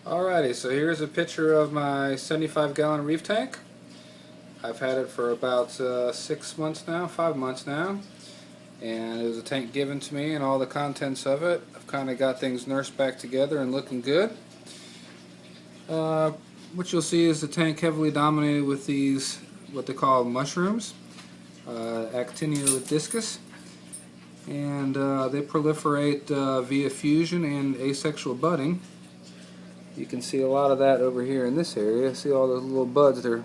Alrighty, so here's a picture of my 75-gallon reef tank. I've had it for about 6 months now, 5 months now, and it was a tank given to me and all the contents of it. I've kind of got things nursed back together and looking good. What you'll see is the tank heavily dominated with these, what they call mushrooms, Actinia discus, and they proliferate via fusion and asexual budding. You can see a lot of that over here in this area. See all those little buds that are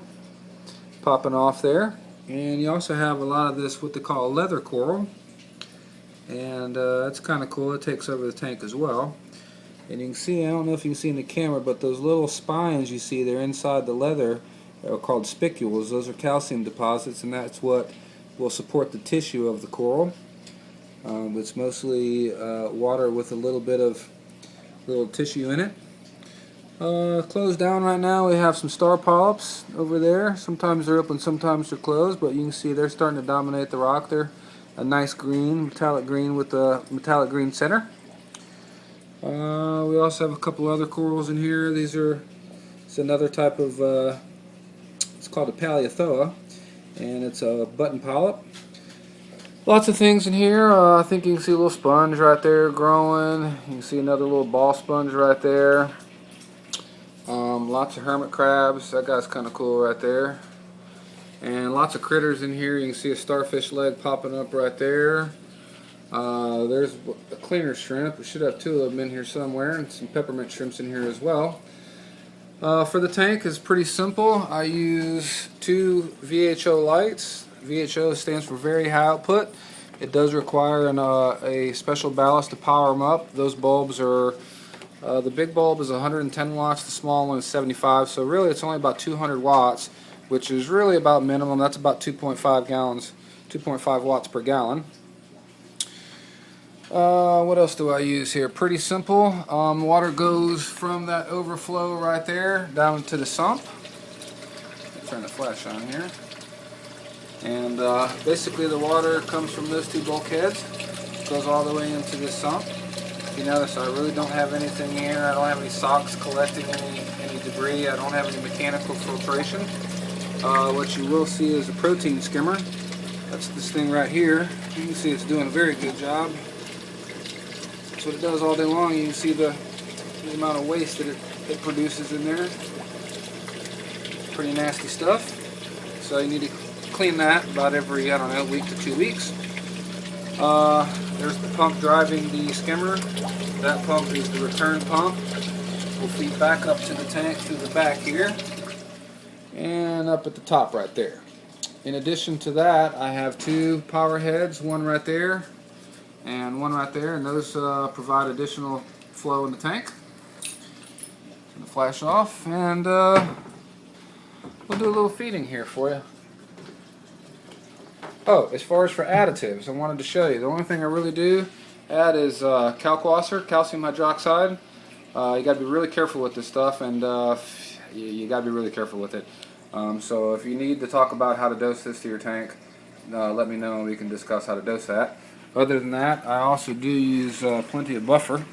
popping off there. And you also have a lot of this, what they call leather coral. And that's kind of cool. It takes over the tank as well. And you can see, I don't know if you can see in the camera, but those little spines you see there inside the leather are called spicules. Those are calcium deposits, and that's what will support the tissue of the coral. It's mostly water with a little bit of little tissue in it. Closed down right now. We have some star polyps over there. Sometimes they're open, sometimes they're closed, but you can see they're starting to dominate the rock. They're a nice green, metallic green with a metallic green center. We also have a couple other corals in here. It's another type of, it's called a paleothoa, and it's a button polyp. Lots of things in here. I think you can see a little sponge right there growing. You can see another little ball sponge right there. Lots of hermit crabs. That guy's kind of cool right there. And lots of critters in here. You can see a starfish leg popping up right there. There's a cleaner shrimp. We should have two of them in here somewhere, and some peppermint shrimps in here as well. For the tank, it's pretty simple. I use two VHO lights. VHO stands for very high output. It does require a special ballast to power them up. Those bulbs are the big bulb is 110 watts, the small one is 75, so really it's only about 200 watts, which is really about minimum. That's about 2.5 gallons, 2.5 watts per gallon. What else do I use here? Pretty simple. Water goes from that overflow right there down to the sump. Turn the flash on here. And basically the water comes from those two bulkheads, goes all the way into the sump. You notice I really don't have anything here. I don't have any socks collecting any debris. I don't have any mechanical filtration. What you will see is a protein skimmer. That's this thing right here. You can see it's doing a very good job. That's what it does all day long. You can see the amount of waste that it produces in there. Pretty nasty stuff. So you need to clean that about every, I don't know, week to 2 weeks. There's the pump driving the skimmer. That pump is the return pump. Will feed back up to the tank through the back here and up at the top right there. In addition to that, I have two power heads, one right there and one right there, and those provide additional flow in the tank. Turn the flash off, and we'll do a little feeding here for you. Oh, as far as for additives, I wanted to show you. The only thing I really do add is calcium hydroxide. You got to be really careful with this stuff, and you got to be really careful with it. So if you need to talk about how to dose this to your tank, let me know and we can discuss how to dose that. Other than that, I also do use plenty of buffer.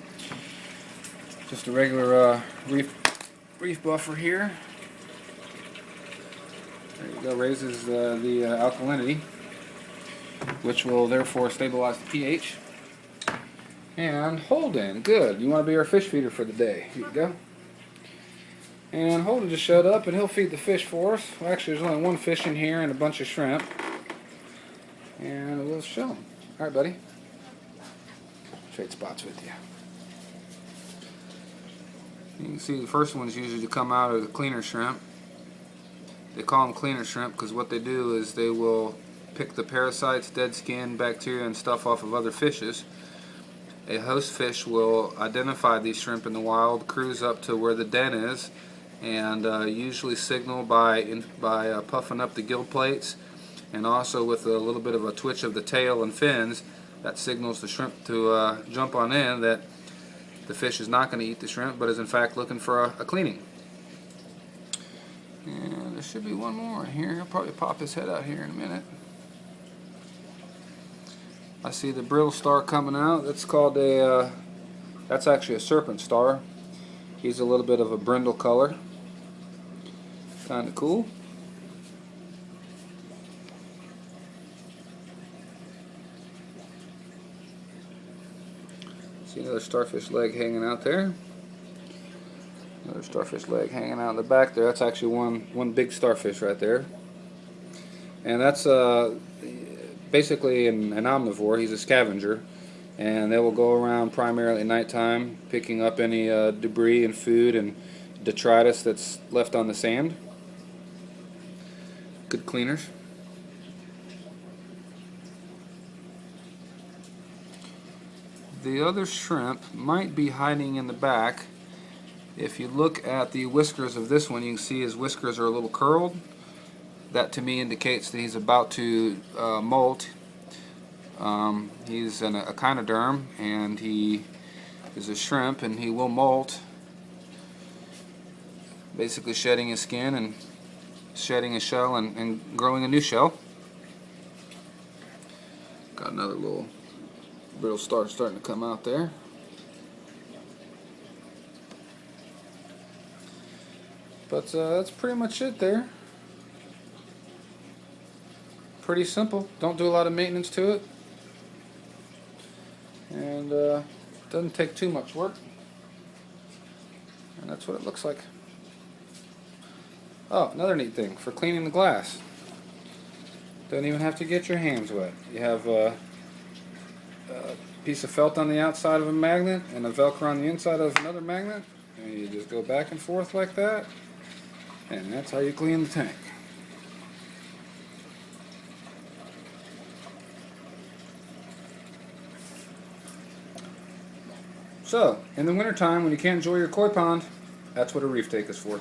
Just a regular reef buffer here. There you go, raises the alkalinity, which will therefore stabilize the pH. And Holden, good. You want to be our fish feeder for the day. Here you go. And Holden just showed up, and he'll feed the fish for us. Well, actually, there's only one fish in here and a bunch of shrimp. And we'll show him. All right, buddy. Trade spots with you. You can see the first ones usually come out of the cleaner shrimp. They call them cleaner shrimp because what they do is they will pick the parasites, dead skin, bacteria, and stuff off of other fishes. A host fish will identify these shrimp in the wild, cruise up to where the den is, and usually signal by puffing up the gill plates, and also with a little bit of a twitch of the tail and fins. That signals the shrimp to jump on in that the fish is not going to eat the shrimp, but is in fact looking for a cleaning. And there should be one more here. He'll probably pop his head out here in a minute. I see the brittle star coming out. That's called that's actually a serpent star. He's a little bit of a brindle color. Kind of cool. See another starfish leg hanging out there. Another starfish leg hanging out in the back there. That's actually one big starfish right there. And that's basically an omnivore. He's a scavenger. And they will go around primarily at nighttime picking up any debris and food and detritus that's left on the sand. Good cleaners. The other shrimp might be hiding in the back. If you look at the whiskers of this one, you can see his whiskers are a little curled. That to me indicates that he's about to molt. He's an echinoderm, and he is a shrimp, and he will molt, basically shedding his skin and shedding his shell and growing a new shell. Got another little brittle star starting to come out there. But that's pretty much it there. Pretty simple. Don't do a lot of maintenance to it. And doesn't take too much work. And that's what it looks like. Oh, another neat thing for cleaning the glass. Don't even have to get your hands wet. You have a piece of felt on the outside of a magnet and a Velcro on the inside of another magnet, and you just go back and forth like that, and that's how you clean the tank. So, in the wintertime when you can't enjoy your koi pond, that's what a reef tank is for.